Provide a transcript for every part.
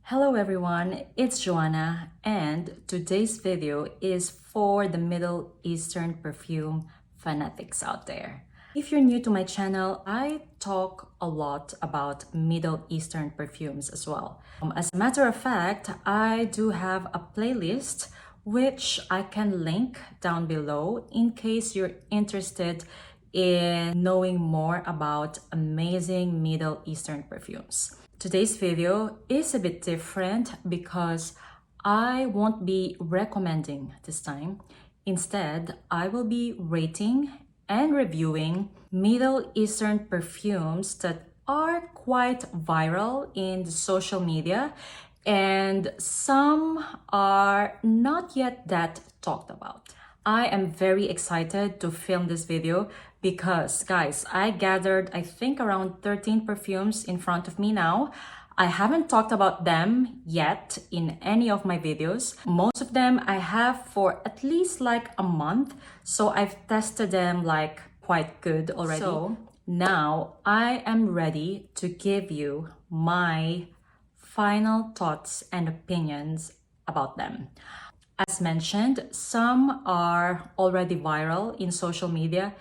Hello everyone, it's Joanna and today's video is for the Middle Eastern perfume fanatics out there. If you're new to my channel, I talk a lot about Middle Eastern perfumes as well. As a matter of fact, I do have a playlist which I can link down below in case you're interested in knowing more about amazing Middle Eastern perfumes. Today's video is a bit different because I won't be recommending this time. Instead, I will be rating and reviewing Middle Eastern perfumes that are quite viral in the social media and some are not yet that talked about. I am very excited to film this video because, guys, I gathered, I think, around 13 perfumes in front of me now. I haven't talked about them yet in any of my videos. Most of them I have for at least like a month, so I've tested them like quite good already. So now I am ready to give you my final thoughts and opinions about them. As mentioned, some are already viral in social media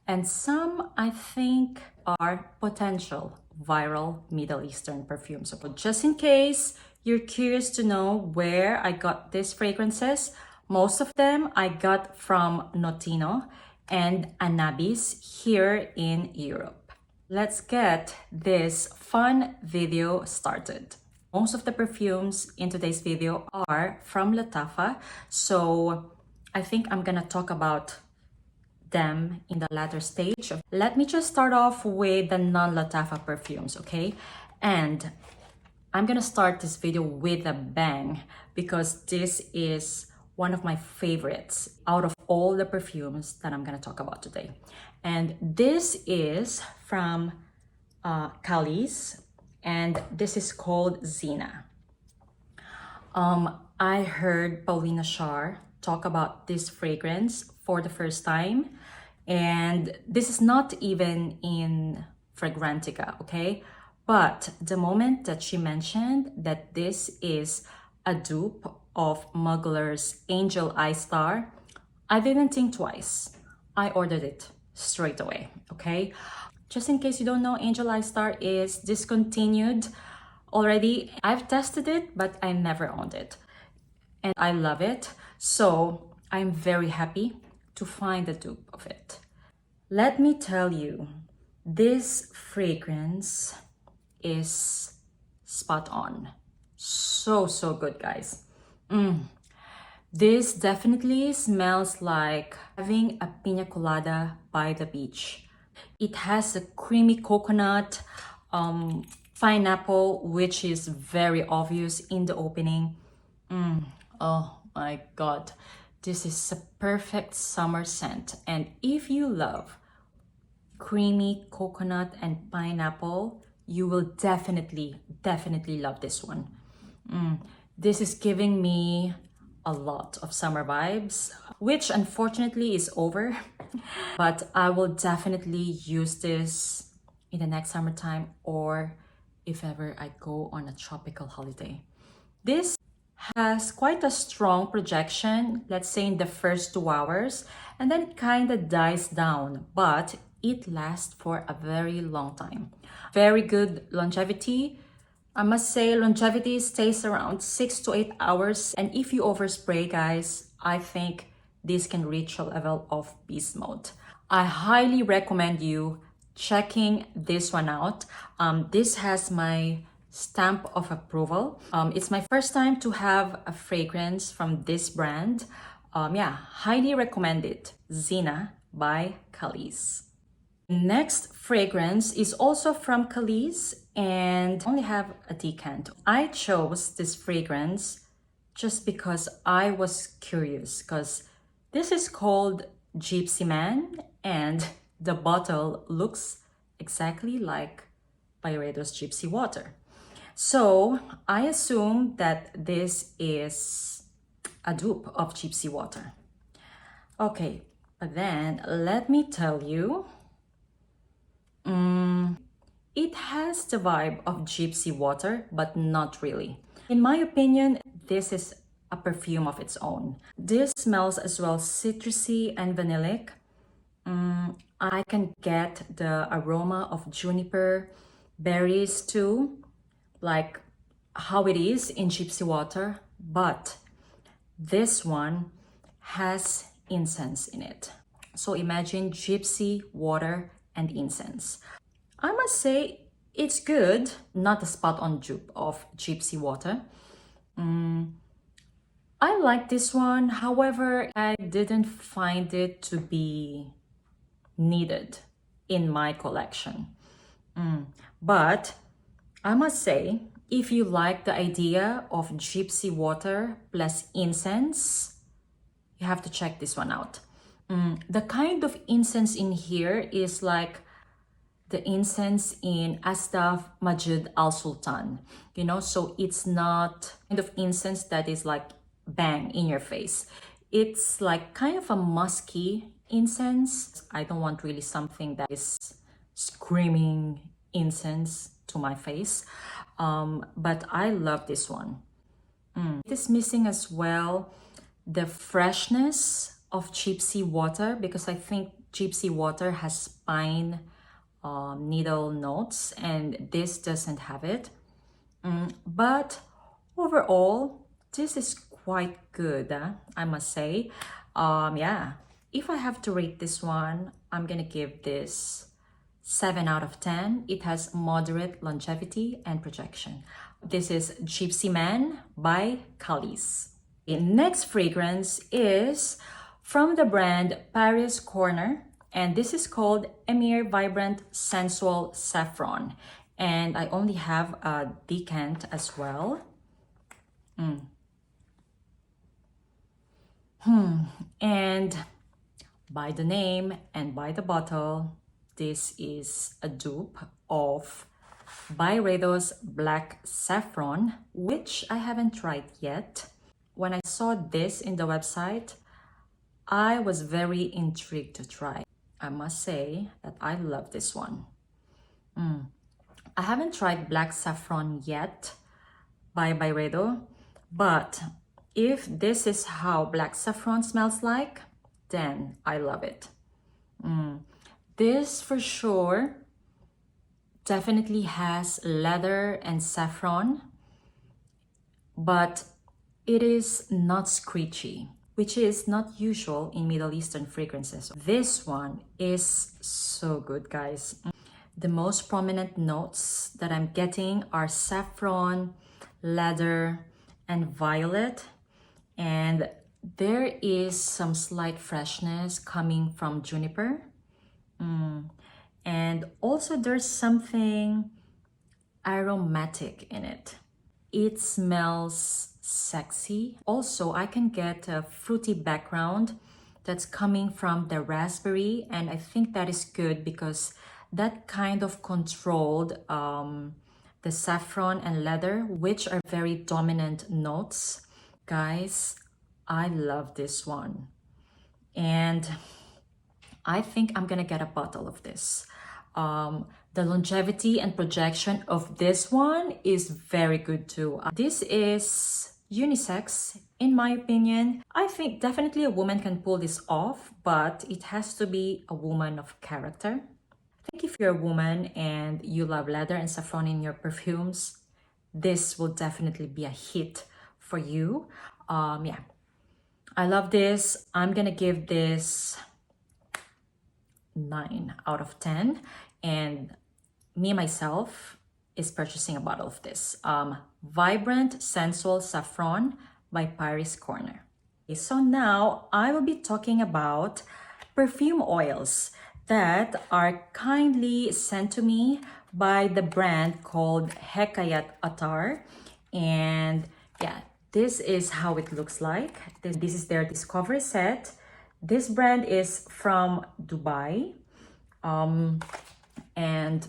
and some I think are potential viral Middle Eastern perfumes. So just in case you're curious to know where I got these fragrances, most of them I got from Notino and Anabis here in Europe. Let's get this fun video started. Most of the perfumes in today's video are from Lattafa, so I think I'm gonna talk about them in the latter stage. Let me just start off with the non-Lattafa perfumes, okay? And I'm gonna start this video with a bang because this is one of my favorites out of all the perfumes that I'm gonna talk about today. And this is from Khalis, and this is called Zeena. I heard Paulina Shar talk about this fragrance for the first time, and this is not even in Fragrantica, okay? But the moment that she mentioned that this is a dupe of Mugler's Angel Eye Star, I didn't think twice. I ordered it straight away, okay? Just in case you don't know, Angel Eye Star is discontinued already. I've tested it, but I never owned it. And I love it. So I'm very happy to find a dupe of it. Let me tell you, this fragrance is spot on. So good, guys. This definitely smells like having a pina colada by the beach. It has a creamy coconut, pineapple, which is very obvious in the opening. Oh my God, this is a perfect summer scent. And if you love creamy coconut and pineapple, you will definitely love this one. This is giving me a lot of summer vibes, which unfortunately is over, but I will definitely use this in the next summertime or if ever I go on a tropical holiday. This has quite a strong projection, let's say in the first 2 hours, and then it kind of dies down, but it lasts for a very long time. Very good longevity. I must say longevity stays around 6 to 8 hours. And if you overspray, guys, I think this can reach a level of beast mode. I highly recommend you checking this one out. This has my stamp of approval. It's my first time to have a fragrance from this brand. Yeah, highly recommend it. Zeena by Khalis. Next fragrance is also from Khalis and I only have a decant. I chose this fragrance just because I was curious because this is called Gypsy Man and the bottle looks exactly like Byredo's Gypsy Water. So I assume that this is a dupe of Gypsy Water. Okay, but then let me tell you, it has the vibe of Gypsy Water, but not really. In my opinion, this is a perfume of its own. This smells as well citrusy and vanillic. I can get the aroma of juniper berries too, like how it is in Gypsy Water, but this one has incense in it. So imagine Gypsy Water and incense. I must say it's good, not a spot-on dupe of Gypsy Water. I like this one, however, I didn't find it to be needed in my collection. But I must say, if you like the idea of Gypsy Water plus incense, you have to check this one out. The kind of incense in here is like the incense in Astaf Majid Al Sultan, you know, so it's not kind of incense that is like bang in your face. It's like kind of a musky incense. I don't want really something that is screaming incense to my face, but I love this one. It is missing as well the freshness of Gypsy Water, because I think Gypsy Water has pine needle notes and this doesn't have it. But overall, this is quite good, I must say. Yeah, if I have to rate this one, I'm gonna give this 7 out of 10. It has moderate longevity and projection. This is Gypsy Man by Khalis. The next fragrance is from the brand Paris Corner, and this is called Emir Vibrant Sensual Saffron. And I only have a decant as well. And by the name and by the bottle, this is a dupe of Byredo's Black Saffron, which I haven't tried yet. When I saw this in the website, I was very intrigued to try. I must say that I love this one. I haven't tried Black Saffron yet by Byredo, but if this is how Black Saffron smells like, then I love it. This for sure definitely has leather and saffron, but it is not screechy, which is not usual in Middle Eastern fragrances. This one is so good, guys. The most prominent notes that I'm getting are saffron, leather, and violet. And there is some slight freshness coming from juniper. And also there's something aromatic in it. It smells sexy. Also, I can get a fruity background that's coming from the raspberry, and I think that is good because that kind of controlled the saffron and leather, which are very dominant notes. Guys, I love this one. And I think I'm gonna get a bottle of this. The longevity and projection of this one is very good too. This is unisex, in my opinion. I think definitely a woman can pull this off, but it has to be a woman of character. I think if you're a woman and you love leather and saffron in your perfumes, this will definitely be a hit for you. Yeah, I love this. I'm gonna give this 9 out of 10, and me myself is purchasing a bottle of this. Vibrant Sensual Saffron by Paris Corner. Okay, so now I will be talking about perfume oils that are kindly sent to me by the brand called Hekayat Attar. And yeah, this is how it looks like. This is their discovery set. This brand is from Dubai, and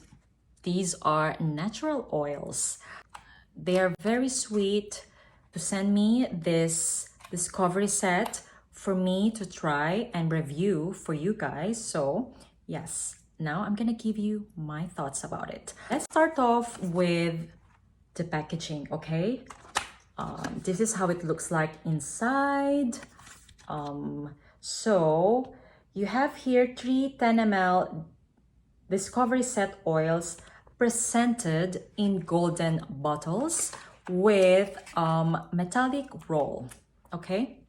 these are natural oils. They are very sweet to send me this discovery set for me to try and review for you guys. So yes, now I'm gonna give you my thoughts about it. Let's start off with the packaging, okay? This is how it looks like inside. So you have here 3 10 ml Discovery Set oils presented in golden bottles with metallic roll. Okay,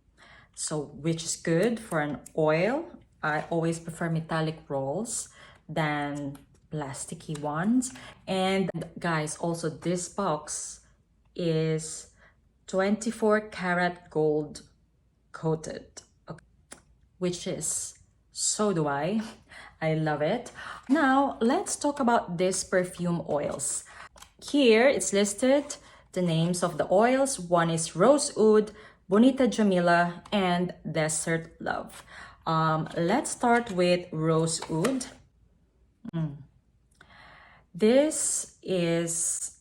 so which is good for an oil. I always prefer metallic rolls than plasticky ones. And guys, also this box is 24 karat gold coated, okay, which is, so do I. I love it. Now let's talk about these perfume oils. Here it's listed the names of the oils. One is Rose Oud, Bonita, Jamila, and Desert Love. Let's start with Rose Oud. This is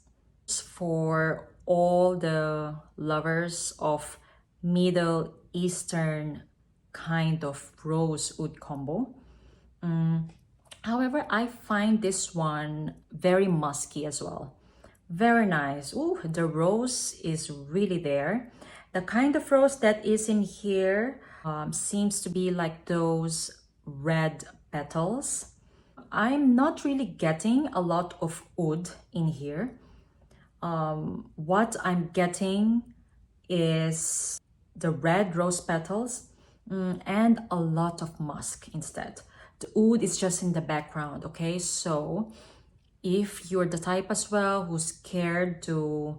for all the lovers of Middle Eastern kind of Rose Oud combo. However, I find this one very musky as well. Very nice. Ooh, the rose is really there. The kind of rose that is in here seems to be like those red petals. I'm not really getting a lot of oud in here. What I'm getting is the red rose petals and a lot of musk instead. The oud is just in the background, okay? So if you're the type as well who's scared to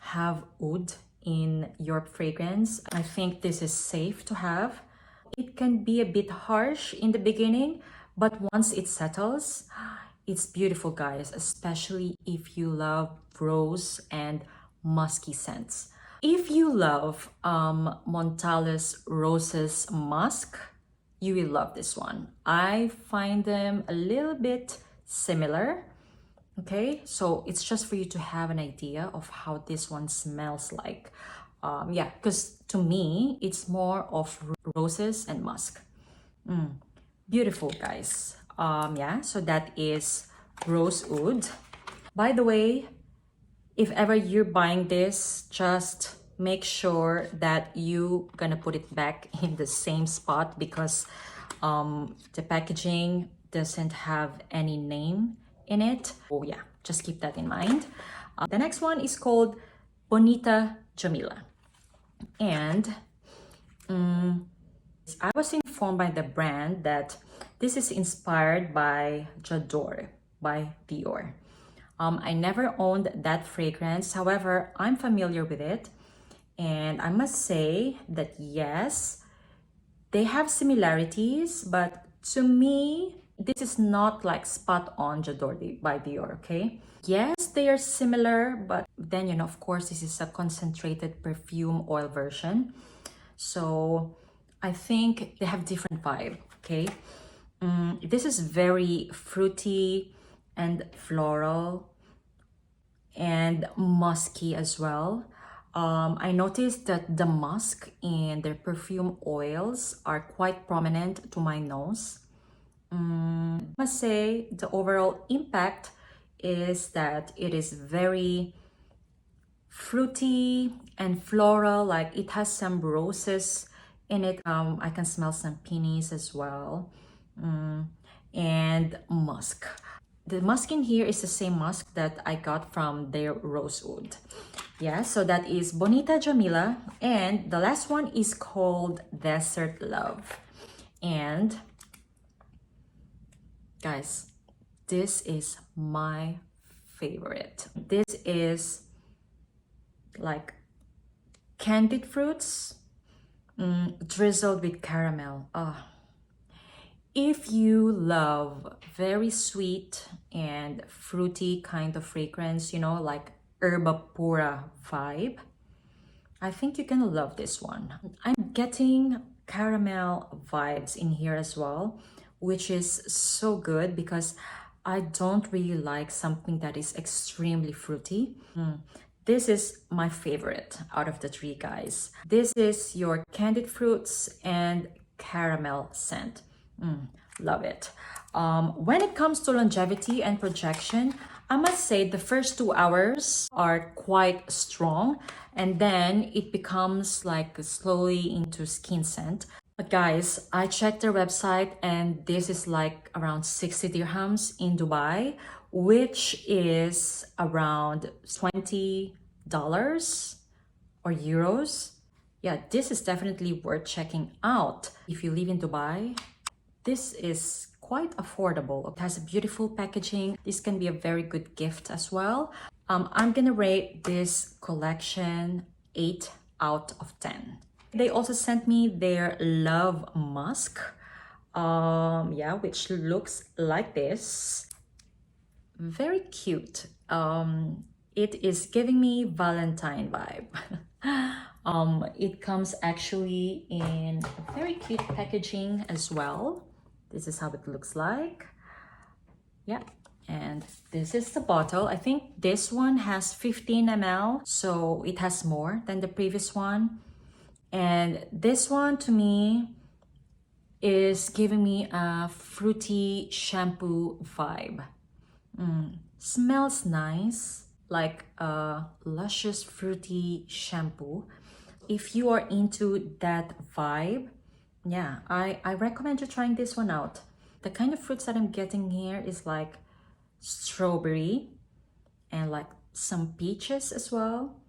have oud in your fragrance, I think this is safe to have. It can be a bit harsh in the beginning, but once it settles, it's beautiful, guys, especially if you love rose and musky scents. If you love Montales Roses Musk, you will love this one. I find them a little bit similar. Okay, so it's just for you to have an idea of how this one smells like. Yeah, because to me, it's more of roses and musk. Beautiful, guys. Yeah, so that is Rose Oud. By the way, if ever you're buying this, just make sure that you gonna put it back in the same spot, because the packaging doesn't have any name in it. Oh yeah, just keep that in mind. The next one is called Bonita Jamila, and I was informed by the brand that this is inspired by J'adore by Dior. I never owned that fragrance, however, I'm familiar with it, and I must say that yes, they have similarities, but to me, this is not like spot on J'adore by Dior, okay? Yes, they are similar, but then, you know, of course, this is a concentrated perfume oil version. So I think they have different vibe, okay? This is very fruity and floral and musky as well. I noticed that the musk in their perfume oils are quite prominent to my nose. I must say the overall impact is that it is very fruity and floral, like it has some roses in it. I can smell some peonies as well, and musk. The musk in here is the same musk that I got from their Rose Oud. Yeah, so that is Bonita Jamila, and the last one is called Desert Love. And guys, this is my favorite. This is like candied fruits drizzled with caramel. If you love very sweet and fruity kind of fragrance, you know, like herba pura vibe, I think you're gonna love this one. I'm getting caramel vibes in here as well, which is so good because I don't really like something that is extremely fruity. This is my favorite out of the 3, guys. This is your candied fruits and caramel scent. Love it. When it comes to longevity and projection, I must say the first 2 hours are quite strong, and then it becomes like slowly into skin scent. But guys, I checked their website and this is like around 60 dirhams in Dubai, which is around $20 or euros. Yeah, this is definitely worth checking out. If you live in Dubai, this is quite affordable. It has a beautiful packaging. This can be a very good gift as well. I'm gonna rate this collection 8 out of 10. They also sent me their Love Musk, yeah, which looks like this. Very cute. It is giving me Valentine vibe. It comes actually in a very cute packaging as well. This is how it looks like. Yeah, and this is the bottle. I think this one has 15 ml, so it has more than the previous one. And this one to me is giving me a fruity shampoo vibe. Smells nice, like a luscious fruity shampoo. If you are into that vibe, yeah, I recommend you trying this one out. The kind of fruits that I'm getting here is like strawberry and like some peaches as well.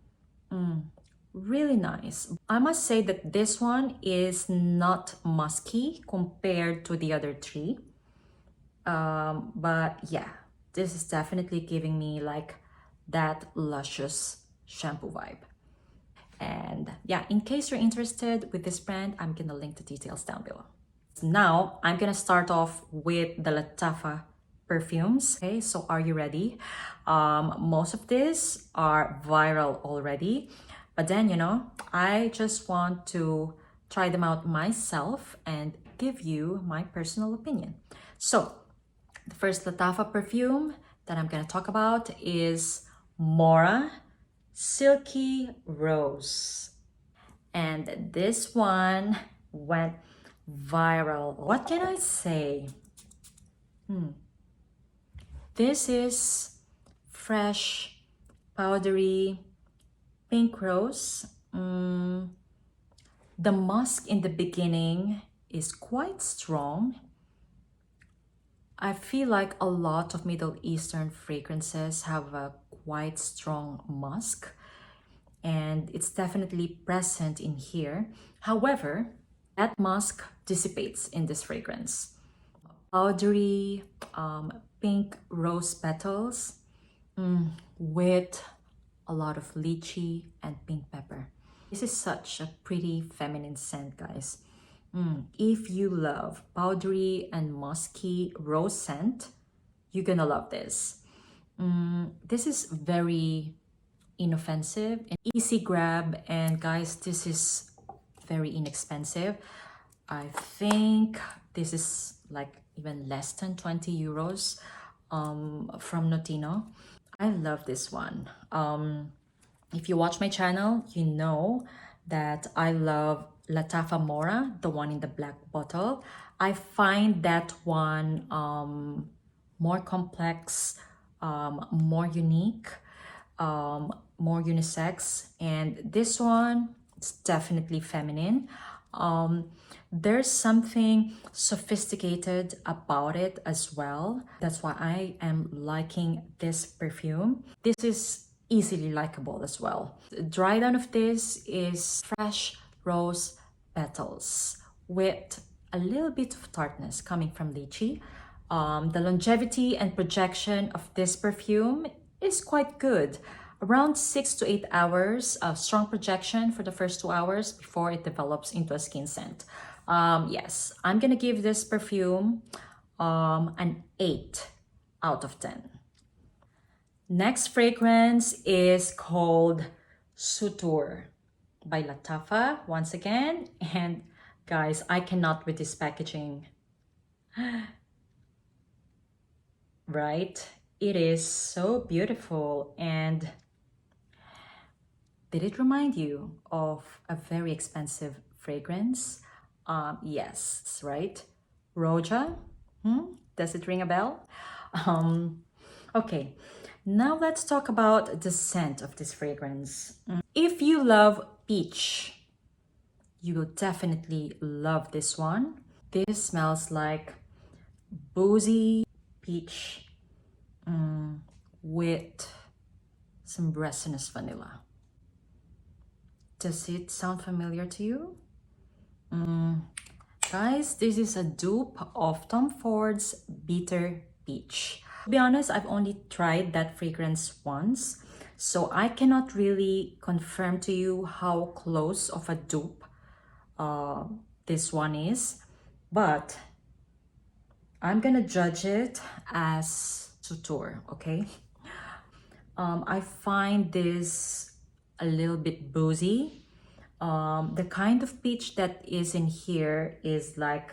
Really nice. I must say that this one is not musky compared to the other three. But yeah, this is definitely giving me like that luscious shampoo vibe. And yeah, in case you're interested with this brand, I'm gonna link the details down below. Now, I'm gonna start off with the Lattafa perfumes. Okay, so are you ready? Most of these are viral already, but then, you know, I just want to try them out myself and give you my personal opinion. So, the first Lattafa perfume that I'm gonna talk about is Mohra Silky Rose. And this one went viral. What can I say? This is fresh, powdery, pink rose. The musk in the beginning is quite strong. I feel like a lot of Middle Eastern fragrances have a quite strong musk, and it's definitely present in here. However, that musk dissipates in this fragrance. Powdery, pink rose petals with a lot of lychee and pink pepper. This is such a pretty feminine scent, guys. If you love powdery and musky rose scent, you're gonna love this. This is very inoffensive and easy grab, and guys, this is very inexpensive. I think this is like even less than 20 euros from Notino. I love this one. If you watch my channel, you know that I love Lattafa Mohra, the one in the black bottle. I find that one more complex, more unique, more unisex, and this one is definitely feminine. There's something sophisticated about it as well. That's why I am liking this perfume. This is easily likable as well. The dry down of this is fresh rose petals with a little bit of tartness coming from lychee. The longevity and projection of this perfume is quite good. Around 6 to 8 hours of strong projection for the first 2 hours before it develops into a skin scent. Yes, I'm gonna give this perfume an 8 out of 10. Next fragrance is called Sutoor by Lattafa once again. And guys, I cannot with this packaging. Right? It is so beautiful. And did it remind you of a very expensive fragrance? Yes, right? Roja? Does it ring a bell? Okay. Now let's talk about the scent of this fragrance. If you love peach, you will definitely love this one. This smells like boozy peach with some resinous vanilla. Does it sound familiar to you? Guys, this is a dupe of Tom Ford's Bitter Peach. To be honest, I've only tried that fragrance once, so I cannot really confirm to you how close of a dupe this one is, but I'm gonna judge it as Sutoor, okay? I find this a little bit boozy. The kind of peach that is in here is like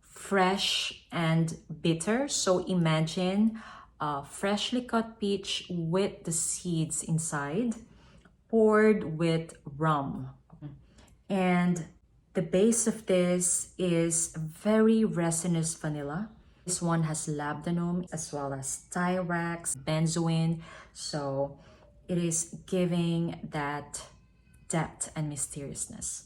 fresh and bitter. So imagine a freshly cut peach with the seeds inside, poured with rum. And the base of this is very resinous vanilla. This one has labdanum as well as styrax, benzoin. So it is giving that depth and mysteriousness.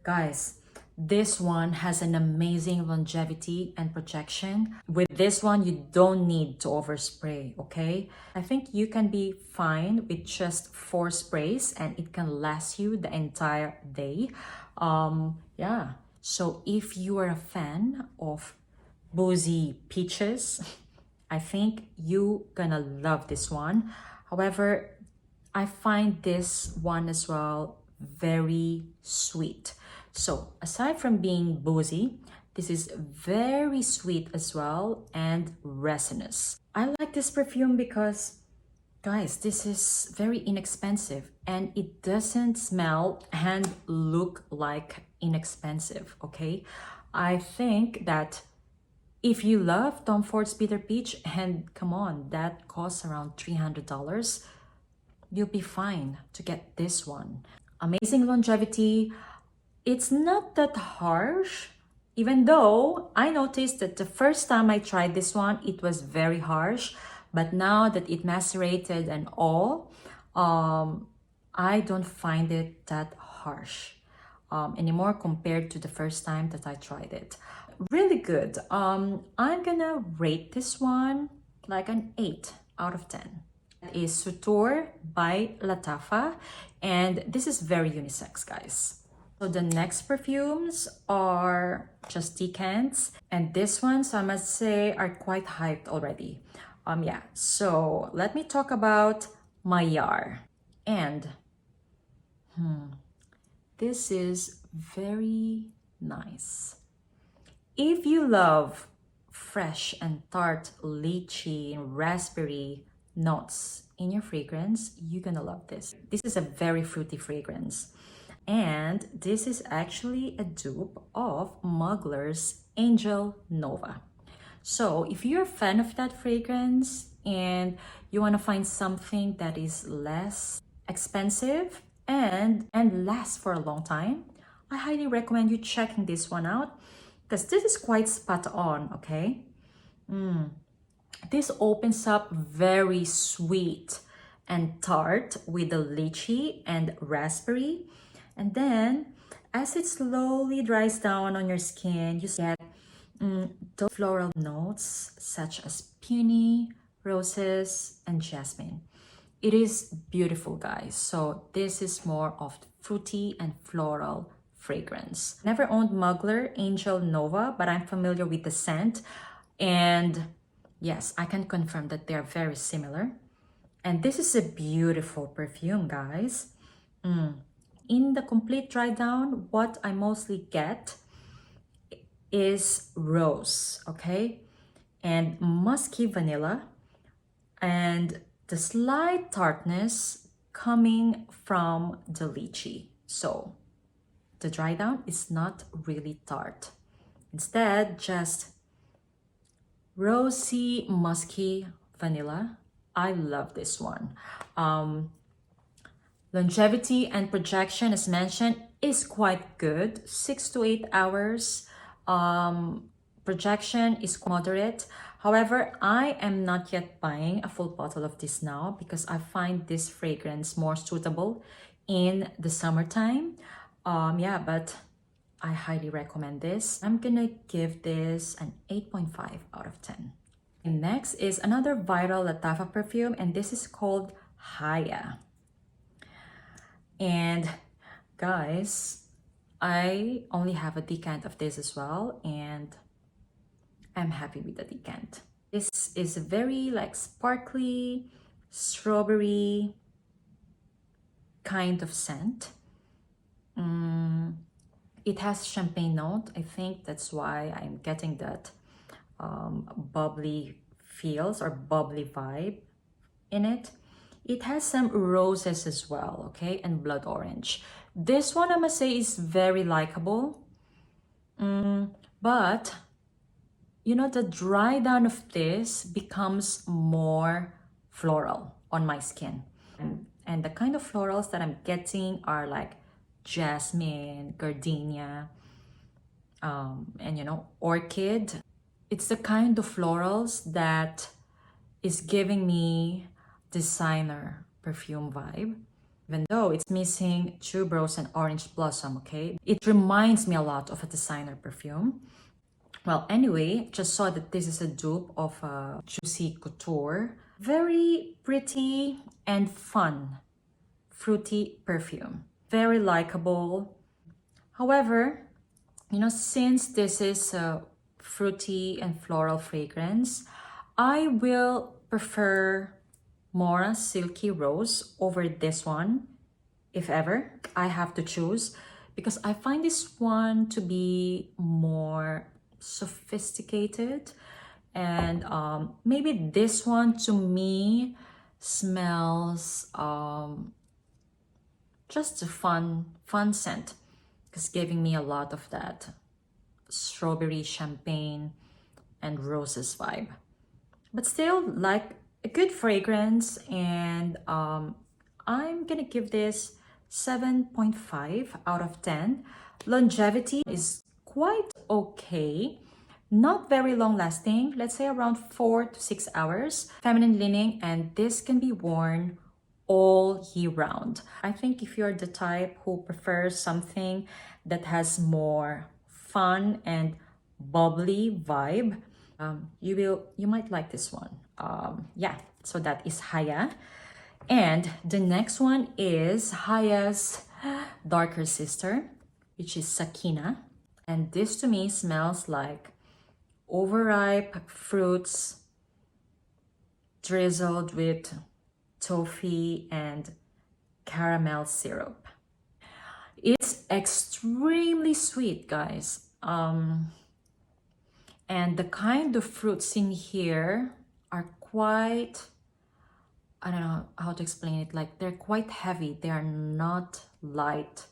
Guys, this one has an amazing longevity and projection. With this one, you don't need to overspray, okay? I think you can be fine with just 4 sprays and it can last you the entire day. Yeah, so if you are a fan of boozy peaches, I think you gonna love this one. However, I find this one as well very sweet. So aside from being boozy, this is very sweet as well and resinous. I like this perfume because, guys, this is very inexpensive and it doesn't smell and look like inexpensive, okay? I think that if you love Tom Ford's Bitter Peach, and come on, that costs around $300, you'll be fine to get this one. Amazing longevity. It's not that harsh, even though I noticed that the first time I tried this one, it was very harsh. But now that it macerated and all, I don't find it that harsh anymore compared to the first time that I tried it. Really good. I'm gonna rate this one like an 8 out of 10. It is Sutoor by Lattafa, and this is very unisex, guys. So the next perfumes are just decants, and this ones I must say are quite hyped already. Yeah, so let me talk about Mayar. And this is very nice. If you love fresh and tart lychee and raspberry notes in your fragrance, you're gonna love this. This is a very fruity fragrance. And this is actually a dupe of Mugler's Angel Nova. So if you're a fan of that fragrance and you want to find something that is less expensive and lasts for a long time, I highly recommend you checking this one out because this is quite spot on, okay? This opens up very sweet and tart with the lychee and raspberry. And then as it slowly dries down on your skin, you get those floral notes such as peony, roses, and jasmine. It is beautiful, guys. So this is more of fruity and floral fragrance. Never owned Mugler Angel Nova, but I'm familiar with the scent. And yes, I can confirm that they're very similar. And this is a beautiful perfume, guys. In the complete dry down, what I mostly get is rose, okay? And musky vanilla and the slight tartness coming from the lychee. So the dry down is not really tart. Instead, just rosy, musky vanilla. I love this one. Longevity and projection, as mentioned, is quite good. 6 to 8 hours. Projection is moderate. However, I am not yet buying a full bottle of this now because I find this fragrance more suitable in the summertime. Yeah, but I highly recommend this. I'm gonna give this an 8.5 out of 10. And next is another viral Lattafa perfume, and this is called Haya. And guys, I only have a decant of this as well, and I'm happy with the decant. This is a very like sparkly, strawberry kind of scent. It has champagne note. I think that's why I'm getting that bubbly feels or bubbly vibe in it. It has some roses as well, okay, and blood orange. This one I must say is very likable, but you know, the dry down of this becomes more floral on my skin. And the kind of florals that I'm getting are like jasmine, gardenia, and you know, orchid. It's the kind of florals that is giving me designer perfume vibe. Even though it's missing tuberose and orange blossom, okay? It reminds me a lot of a designer perfume. Well, anyway, just saw that this is a dupe of a Juicy Couture. Very pretty and fun, fruity perfume. Very likable. However, you know, since this is a fruity and floral fragrance, I will prefer Mohra Silky Rose over this one, if ever I have to choose, because I find this one to be more sophisticated, and maybe this one to me smells just a fun scent, because giving me a lot of that strawberry, champagne, and roses vibe, but still like a good fragrance. And I'm gonna give this 7.5 out of 10. Longevity is quite okay, not very long lasting, let's say around 4 to 6 hours. Feminine leaning, and this can be worn all year round. I think if you're the type who prefers something that has more fun and bubbly vibe, you might like this one. Yeah, so that is Haya. And the next one is Haya's darker sister, which is Sakeena. And this to me smells like overripe fruits drizzled with toffee and caramel syrup. It's extremely sweet, guys. And the kind of fruits in here are quite, I don't know how to explain it, like they're quite heavy. They are not light.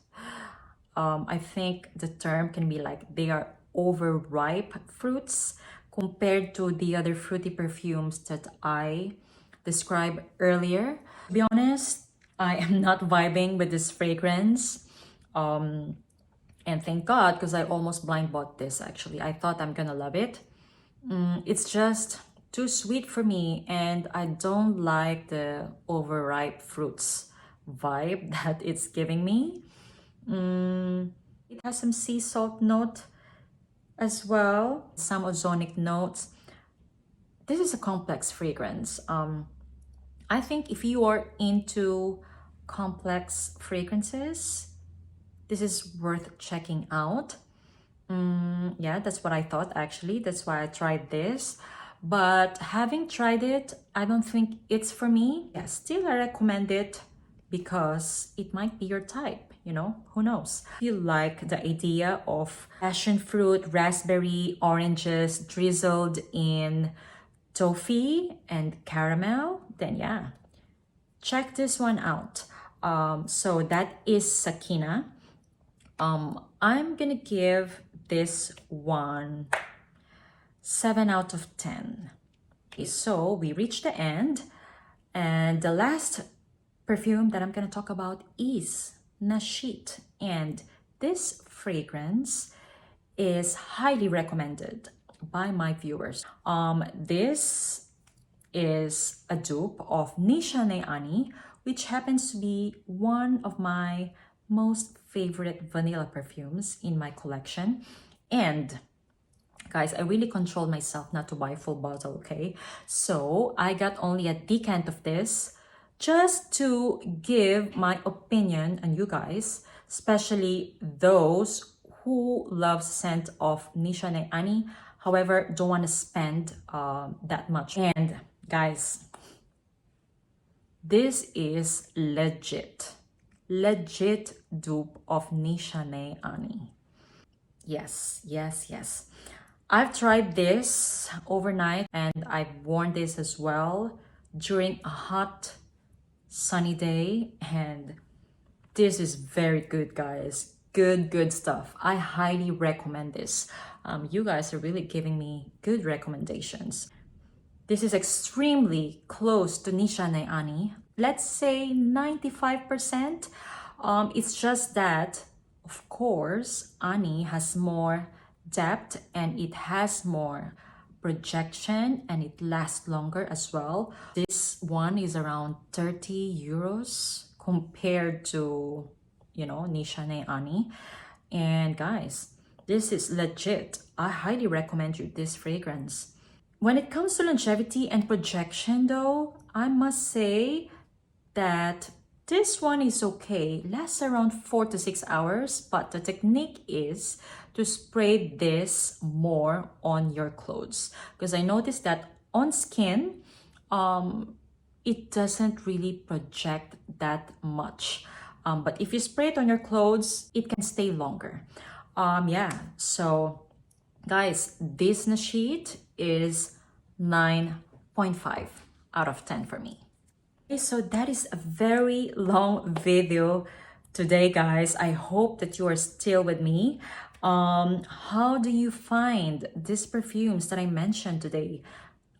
I think the term can be like they are overripe fruits compared to the other fruity perfumes that I described earlier. To be honest, I am not vibing with this fragrance. And thank God, because I almost blind bought this actually. I thought I'm gonna love it. It's just too sweet for me, and I don't like the overripe fruits vibe that it's giving me. It has some sea salt note as well, some ozonic notes. This is a complex fragrance. I think if you are into complex fragrances, this is worth checking out. Yeah, that's what I thought actually. That's why I tried this. But having tried it, I don't think it's for me. Yeah, still I recommend it because it might be your type, you know, who knows. If you like the idea of passion fruit, raspberry, oranges drizzled in toffee and caramel, then yeah, check this one out. So that is Sakeena. I'm gonna give this one 7 out of 10. Okay, so we reached the end, and the last perfume that I'm gonna talk about is Nasheet, and this fragrance is highly recommended. by my viewers. This is a dupe of Nishane Ani, which happens to be one of my most favorite vanilla perfumes in my collection. And guys, I really controlled myself not to buy a full bottle, okay? So I got only a decant of this just to give my opinion on you guys, especially those who love scent of Nishane Ani, however, don't want to spend that much. And guys, this is legit dupe of Nishane Ani. Yes, yes, yes. I've tried this overnight and I've worn this as well during a hot sunny day, and this is very good, guys. Good stuff. I highly recommend this. You guys are really giving me good recommendations. This is extremely close to Nishane Ani. Let's say 95%. It's just that, of course, Ani has more depth and it has more projection and it lasts longer as well. This one is around 30 euros compared to, you know, Nishane Ani. And guys, this is legit. I highly recommend you this fragrance. When it comes to longevity and projection though, I must say that this one is okay, lasts around 4 to 6 hours, but the technique is to spray this more on your clothes. Because I noticed that on skin, it doesn't really project that much. But if you spray it on your clothes, it can stay longer. Yeah, so guys, this Nasheet is 9.5 out of 10 for me. Okay, so that is a very long video today, guys. I hope that you are still with me. How do you find these perfumes that I mentioned today?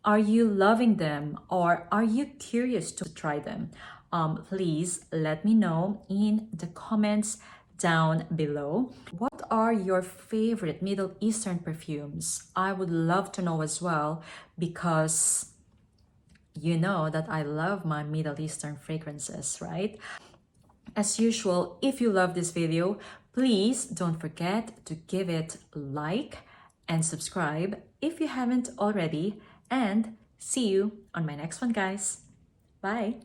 Are you loving them or are you curious to try them? Please let me know in the comments down below. What are your favorite Middle Eastern perfumes? I would love to know as well, because you know that I love my Middle Eastern fragrances, right? As usual, if you love this video, please don't forget to give it a like and subscribe if you haven't already. And see you on my next one, guys. Bye.